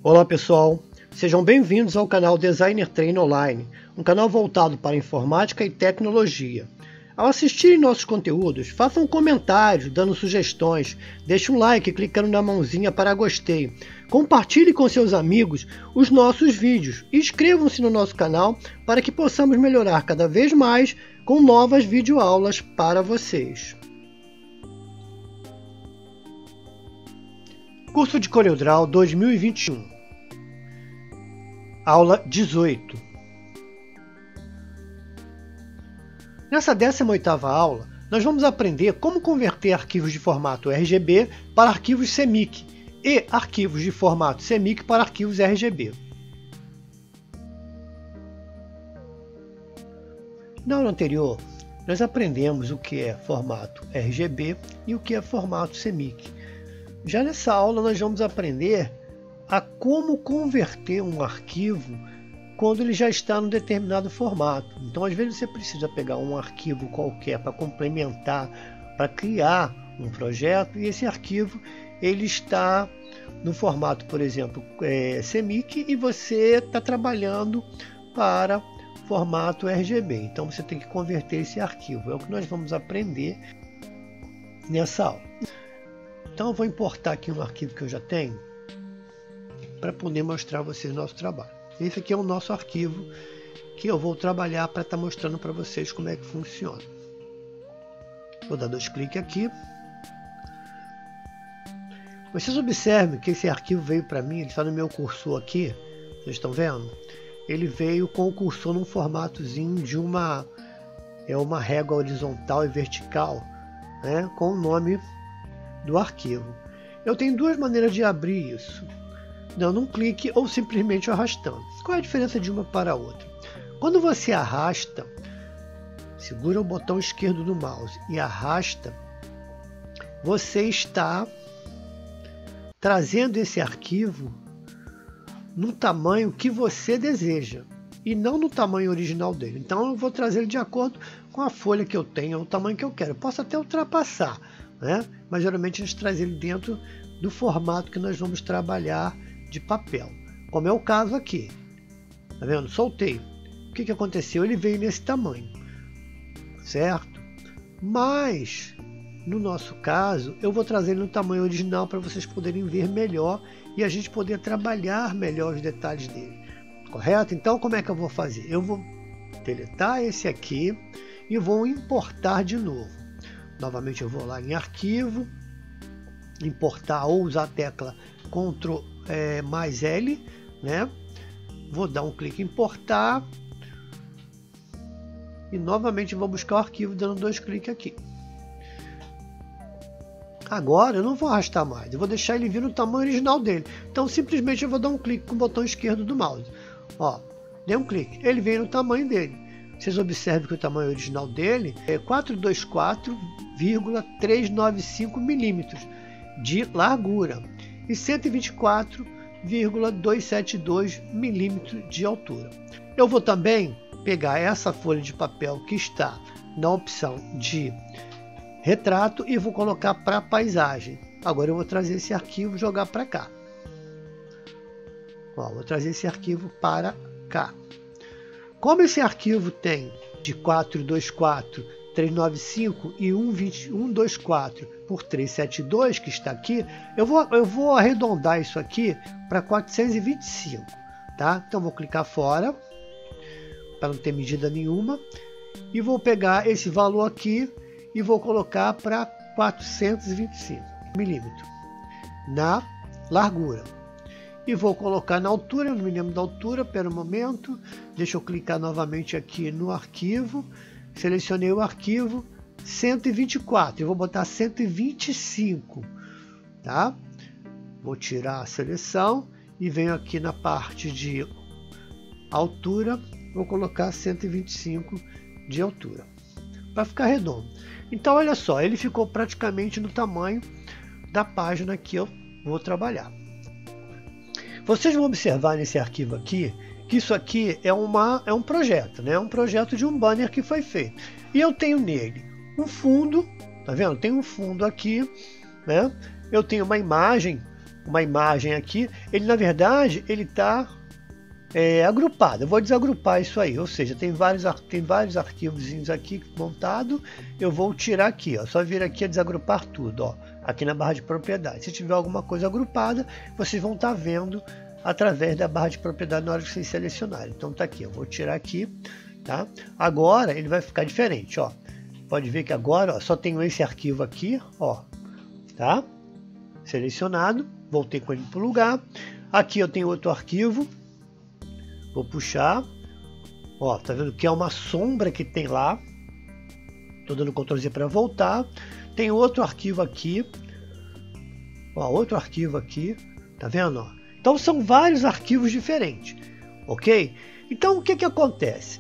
Olá pessoal, sejam bem-vindos ao canal Designer Trainer Online, um canal voltado para informática e tecnologia. Ao assistirem nossos conteúdos, façam um comentário, dando sugestões, deixe um like clicando na mãozinha para gostei, compartilhe com seus amigos os nossos vídeos e inscrevam-se no nosso canal para que possamos melhorar cada vez mais com novas videoaulas para vocês. Curso de CorelDRAW 2021, aula 18. Nessa 18ª aula, nós vamos aprender como converter arquivos de formato RGB para arquivos CMYK e arquivos de formato CMYK para arquivos RGB. Na aula anterior, nós aprendemos o que é formato RGB e o que é formato CMYK. Já nessa aula nós vamos aprender a como converter um arquivo quando ele já está num determinado formato. Então às vezes você precisa pegar um arquivo qualquer para complementar, para criar um projeto, e esse arquivo ele está no formato, por exemplo, CMYK, e você está trabalhando para formato RGB. Então você tem que converter esse arquivo. É o que nós vamos aprender nessa aula. Então eu vou importar aqui um arquivo que eu já tenho para poder mostrar a vocês o nosso trabalho. Esse aqui é o nosso arquivo que eu vou trabalhar para estar mostrando para vocês como é que funciona. Vou dar 2 cliques aqui. Vocês observem que esse arquivo veio para mim, ele está no meu cursor aqui, vocês estão vendo? Ele veio com o cursor num formatozinho de uma régua horizontal e vertical, né, com o nome do arquivo. Eu tenho 2 maneiras de abrir isso, dando um clique ou simplesmente arrastando. Qual é a diferença de uma para a outra? Quando você arrasta, segura o botão esquerdo do mouse e arrasta, você está trazendo esse arquivo no tamanho que você deseja e não no tamanho original dele. Então eu vou trazer ele de acordo com a folha que eu tenho, o tamanho que eu quero. Eu posso até ultrapassar, né? Mas geralmente a gente traz ele dentro do formato que nós vamos trabalhar de papel, como é o caso aqui. Tá vendo? Soltei. O que aconteceu? Ele veio nesse tamanho, certo? Mas no nosso caso eu vou trazer ele no tamanho original para vocês poderem ver melhor e a gente poder trabalhar melhor os detalhes dele, correto? Então como é que eu vou fazer? Eu vou deletar esse aqui e vou importar de novo. Novamente eu vou lá em arquivo, importar, ou usar a tecla Ctrl mais L, né? Vou dar um clique em importar e novamente vou buscar o arquivo dando 2 cliques aqui. Agora eu não vou arrastar mais, eu vou deixar ele vir no tamanho original dele. Então simplesmente eu vou dar um clique com o botão esquerdo do mouse. Ó, dei um clique, ele vem no tamanho dele. Vocês observem que o tamanho original dele é 424,395 milímetros de largura e 124,272 milímetros de altura. Eu vou também pegar essa folha de papel que está na opção de retrato e vou colocar para paisagem. Agora eu vou trazer esse arquivo e jogar para cá. Ó, vou trazer esse arquivo para cá. Como esse arquivo tem de 424,395 e 124 por 372 que está aqui, eu vou arredondar isso aqui para 425, tá? Então vou clicar fora para não ter medida nenhuma e vou pegar esse valor aqui e vou colocar para 425 milímetros na largura. E vou colocar na altura, eu não me lembro da altura, pera um momento, deixa eu clicar novamente aqui no arquivo, selecionei o arquivo, 124, eu vou botar 125, tá? Vou tirar a seleção e venho aqui na parte de altura, vou colocar 125 de altura, para ficar redondo. Então olha só, ele ficou praticamente no tamanho da página que eu vou trabalhar. Vocês vão observar nesse arquivo aqui que isso aqui é um projeto, né? Um projeto de um banner que foi feito. E eu tenho nele um fundo, tá vendo? Tem um fundo aqui, né? Eu tenho uma imagem uma imagem aqui, ele na verdade ele está agrupado. Eu vou desagrupar isso aí, ou seja, tem vários arquivos aqui montados. Eu vou tirar aqui, ó, só vir aqui a desagrupar tudo, ó, aqui na barra de propriedade. Se tiver alguma coisa agrupada, vocês vão estar vendo através da barra de propriedade na hora que vocês selecionarem. Então tá aqui, eu vou tirar aqui, tá? Agora ele vai ficar diferente, ó. Pode ver que agora, ó, só tenho esse arquivo aqui, ó, tá? Selecionado, voltei com ele para o lugar. Aqui eu tenho outro arquivo. Vou puxar, ó, tá vendo que é uma sombra que tem lá. Tô dando Ctrl Z para voltar. Tem outro arquivo aqui, ó, outro arquivo aqui, tá vendo? Ó? Então são vários arquivos diferentes, ok? Então o que que acontece?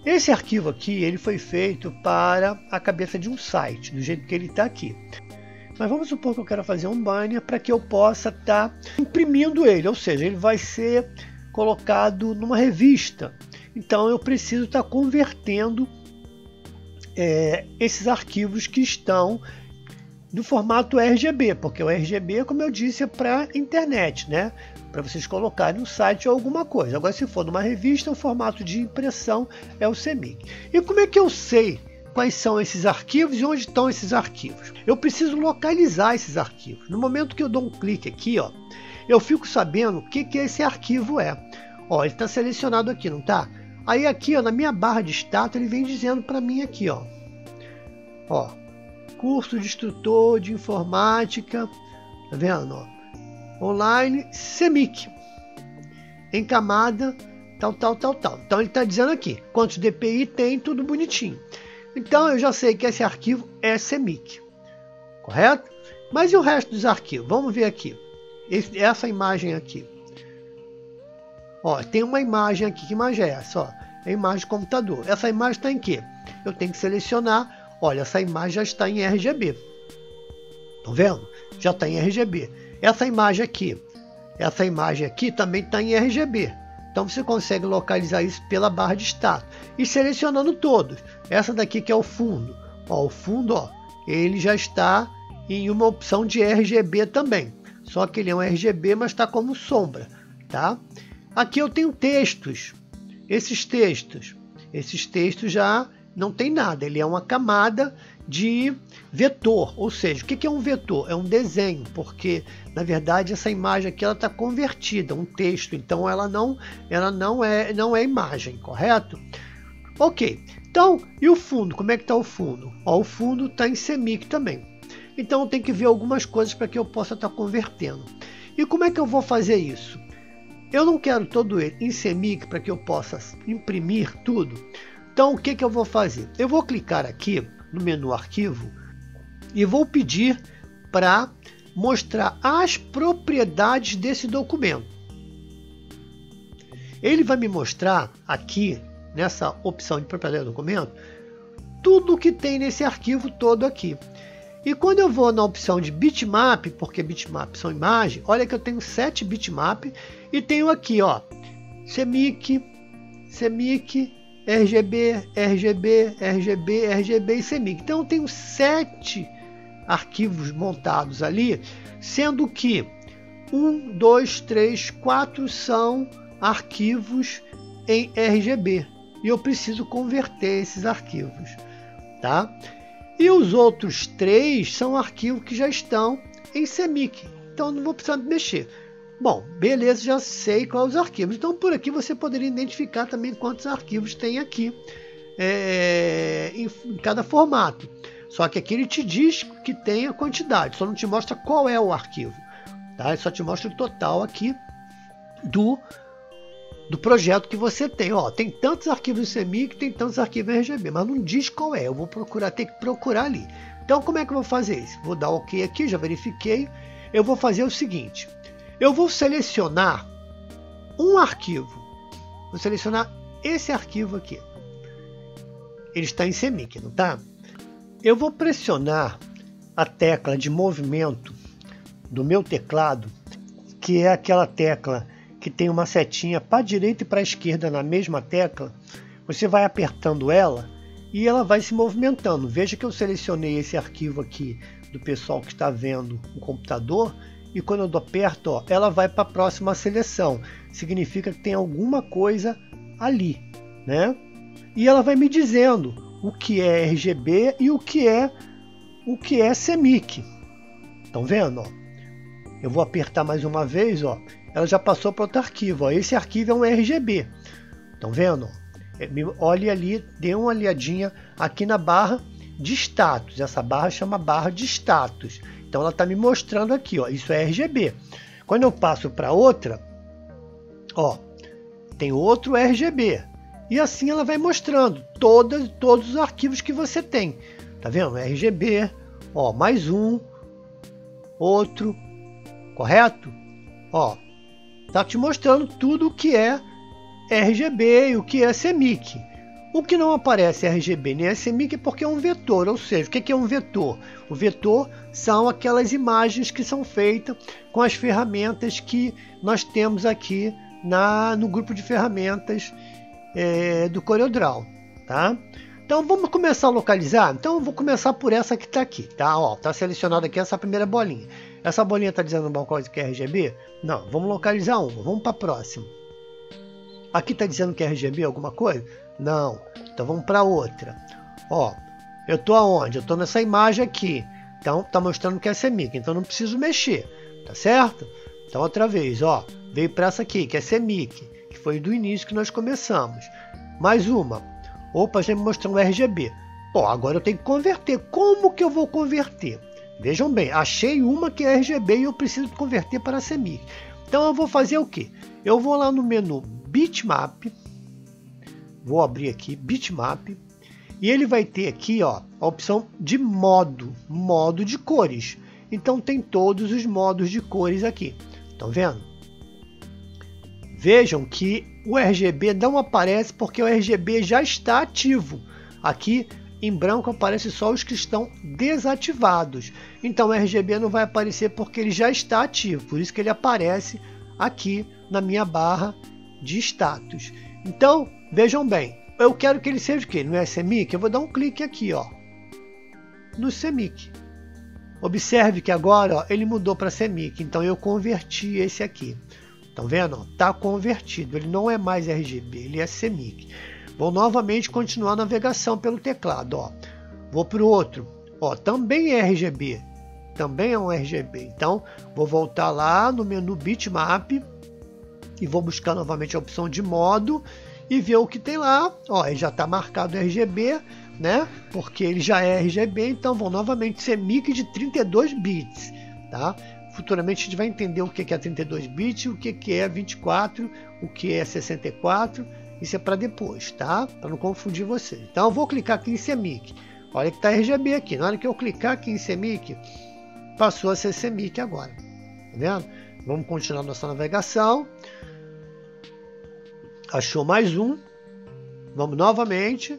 Esse arquivo aqui, ele foi feito para a cabeça de um site, do jeito que ele está aqui. Mas vamos supor que eu quero fazer um banner para que eu possa estar imprimindo ele, ou seja, ele vai ser colocado numa revista. Então eu preciso estar convertendo esses arquivos que estão no formato RGB, porque o RGB, como eu disse, é para internet, né? Para vocês colocarem no site ou alguma coisa. Agora, se for numa revista, o formato de impressão é o CMYK. E como é que eu sei quais são esses arquivos e onde estão esses arquivos? Eu preciso localizar esses arquivos. No momento que eu dou um clique aqui, ó, eu fico sabendo o que esse arquivo é. Ó, ele está selecionado aqui, não tá? Aí aqui, ó, na minha barra de status, ele vem dizendo para mim aqui, ó, curso de instrutor de informática, tá vendo? Ó, online CMYK, em camada tal. Então ele está dizendo aqui quantos DPI tem, tudo bonitinho. Então eu já sei que esse arquivo é CMYK, correto? Mas e o resto dos arquivos? Vamos ver aqui. Essa imagem aqui. Ó, tem uma imagem aqui. Que imagem é essa? Ó, é a imagem de computador. Essa imagem está em quê? Eu tenho que selecionar. Olha, essa imagem já está em RGB. Estão vendo? Já está em RGB. Essa imagem aqui também está em RGB. Então você consegue localizar isso pela barra de status. E selecionando todos. Essa daqui que é o fundo. Ó, o fundo, ó, ele já está em uma opção de RGB também. Só que ele é um RGB, mas está como sombra, tá? Aqui eu tenho textos. Esses textos já não tem nada. Ele é uma camada de vetor. Ou seja, o que é um vetor? É um desenho, porque na verdade essa imagem aqui ela está convertida, um texto. Então ela não é imagem, correto? Ok. Então, e o fundo? Como é que está o fundo? Ó, o fundo está em CMYK também. Então eu tenho que ver algumas coisas para que eu possa estar convertendo. E como é que eu vou fazer isso? Eu não quero todo ele em CMYK para que eu possa imprimir tudo. Então o que eu vou fazer? Eu vou clicar aqui no menu arquivo e vou pedir para mostrar as propriedades desse documento. Ele vai me mostrar aqui, nessa opção de propriedade do documento, tudo o que tem nesse arquivo todo aqui. E quando eu vou na opção de bitmap, porque bitmap são imagens, olha que eu tenho 7 bitmap e tenho aqui, ó, CMYK, RGB e CMYK. Então eu tenho 7 arquivos montados ali, sendo que 1, 2, 3, 4 são arquivos em RGB. E eu preciso converter esses arquivos, tá? E os outros 3 são arquivos que já estão em CMYK. Então não vou precisar mexer. Bom, beleza, já sei quais os arquivos. Então por aqui você poderia identificar também quantos arquivos tem aqui em cada formato. Só que aqui ele te diz que tem a quantidade, só não te mostra qual é o arquivo. Tá? Ele só te mostra o total aqui do projeto que você tem. Ó, tem tantos arquivos CMYK, tem tantos arquivos RGB, mas não diz qual é. Eu vou procurar, ter que procurar ali. Então como é que eu vou fazer isso? Vou dar OK aqui, já verifiquei. Eu vou fazer o seguinte. Eu vou selecionar um arquivo. Vou selecionar esse arquivo aqui. Ele está em CMYK, não está? Eu vou pressionar a tecla de movimento do meu teclado, que é aquela tecla que tem uma setinha para a direita e para a esquerda na mesma tecla. Você vai apertando ela e ela vai se movimentando. Veja que eu selecionei esse arquivo aqui do pessoal que está vendo o computador e quando eu aperto, ó, ela vai para a próxima seleção. Significa que tem alguma coisa ali, né? E ela vai me dizendo o que é RGB e o que é CMYK. Estão vendo? Ó? Eu vou apertar mais uma vez, ó. Ela já passou para outro arquivo. Ó. Esse arquivo é um RGB. Estão vendo? Olhe ali, dê uma olhadinha aqui na barra de status. Essa barra chama barra de status. Então ela está me mostrando aqui, ó. Isso é RGB. Quando eu passo para outra, ó, tem outro RGB. E assim ela vai mostrando todos os arquivos que você tem. Tá vendo? RGB, ó, mais um, outro, correto? Ó, tá te mostrando tudo o que é RGB e o que é CMYK. O que não aparece RGB nem CMYK porque é um vetor, ou seja, o que é um vetor? O vetor são aquelas imagens que são feitas com as ferramentas que nós temos aqui no grupo de ferramentas do CorelDRAW, tá? Então vamos começar a localizar. Então eu vou começar por essa que está aqui, tá? Ó, tá selecionada aqui essa primeira bolinha. Essa bolinha está dizendo alguma coisa que é RGB? Não, vamos localizar uma, vamos para a próxima. Aqui está dizendo que é RGB alguma coisa? Não, então vamos para outra. Ó, eu tô aonde? Eu tô nessa imagem aqui. Então tá mostrando que é CMYK, então não preciso mexer, tá certo? Então outra vez, ó, veio para essa aqui que é CMYK, que foi do início que nós começamos. Mais uma. Opa, já me mostrou um RGB. Pô, agora eu tenho que converter. Como que eu vou converter? Vejam bem, achei uma que é RGB e eu preciso converter para CMYK. Então eu vou fazer o que? Eu vou lá no menu Bitmap. Vou abrir aqui Bitmap. E ele vai ter aqui, ó, a opção de modo de cores. Então tem todos os modos de cores aqui. Estão vendo? Vejam que o RGB não aparece porque o RGB já está ativo. Aqui em branco aparece só os que estão desativados. Então o RGB não vai aparecer porque ele já está ativo. Por isso que ele aparece aqui na minha barra de status. Então, vejam bem. Eu quero que ele seja o quê? No CMYK? Eu vou dar um clique aqui, ó, no CMYK. Observe que agora, ó, ele mudou para CMYK. Então eu converti esse aqui. Estão vendo? Está convertido. Ele não é mais RGB, ele é CMYK. Vou novamente continuar a navegação pelo teclado. Ó. Vou para o outro. Ó, também é RGB. Também é um RGB. Então, vou voltar lá no menu Bitmap e vou buscar novamente a opção de modo e ver o que tem lá. Ó, ele já está marcado RGB, né? Porque ele já é RGB. Então, vou novamente CMYK de 32 bits. Tá? Futuramente a gente vai entender o que é 32 bits, o que é 24, o que é 64. Isso é para depois, tá? Para não confundir você. Então eu vou clicar aqui em CMYK. Olha que está RGB aqui. Na hora que eu clicar aqui em CMYK, passou a ser CMYK agora. Tá vendo? Vamos continuar nossa navegação. Achou mais um. Vamos novamente.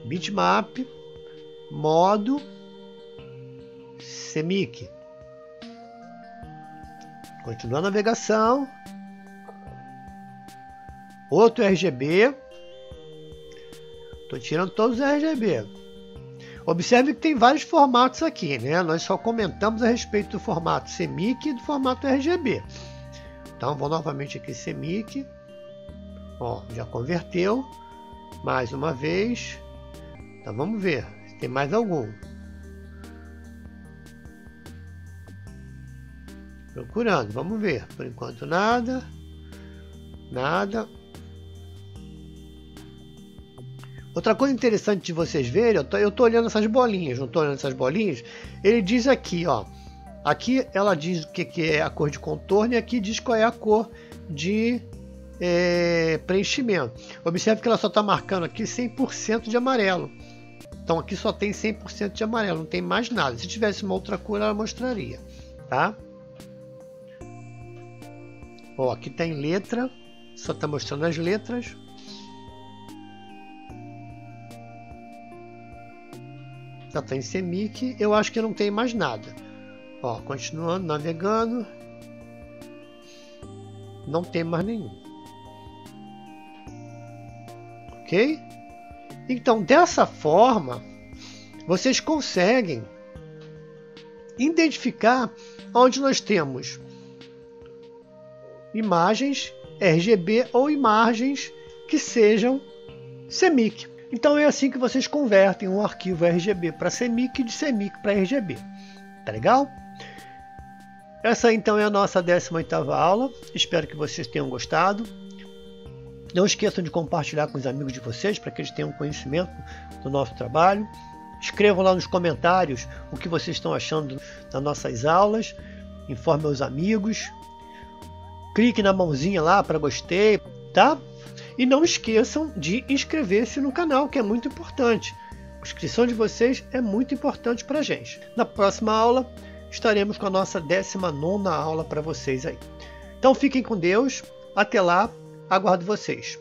Bitmap. Modo. CMYK. Continua a navegação. Outro RGB. Estou tirando todos os RGB. Observe que tem vários formatos aqui, né? Nós só comentamos a respeito do formato CMYK e do formato RGB. Então vou novamente aqui CMYK. Ó, já converteu. Mais uma vez. Então vamos ver se tem mais algum. Procurando, vamos ver. Por enquanto nada. Nada. Outra coisa interessante de vocês verem, eu tô olhando essas bolinhas, não tô olhando essas bolinhas. Ele diz aqui, ó. Aqui ela diz o que é a cor de contorno e aqui diz qual é a cor de preenchimento. Observe que ela só está marcando aqui 100% de amarelo. Então aqui só tem 100% de amarelo, não tem mais nada. Se tivesse uma outra cor, ela mostraria, tá? Ó, aqui tem letra, só está mostrando as letras. Já está em CMYK, eu acho que não tem mais nada. Ó, continuando, navegando. Não tem mais nenhum. Ok? Então, dessa forma, vocês conseguem identificar onde nós temos imagens RGB ou imagens que sejam CMYK. Então é assim que vocês convertem um arquivo RGB para CMYK e de CMYK para RGB. Tá legal? Essa então é a nossa 18ª aula. Espero que vocês tenham gostado. Não esqueçam de compartilhar com os amigos de vocês para que eles tenham conhecimento do nosso trabalho. Escrevam lá nos comentários o que vocês estão achando das nossas aulas. Informe aos amigos. Clique na mãozinha lá para gostei, tá? E não esqueçam de inscrever-se no canal, que é muito importante. A inscrição de vocês é muito importante para a gente. Na próxima aula estaremos com a nossa 19ª aula para vocês aí. Então fiquem com Deus. Até lá. Aguardo vocês.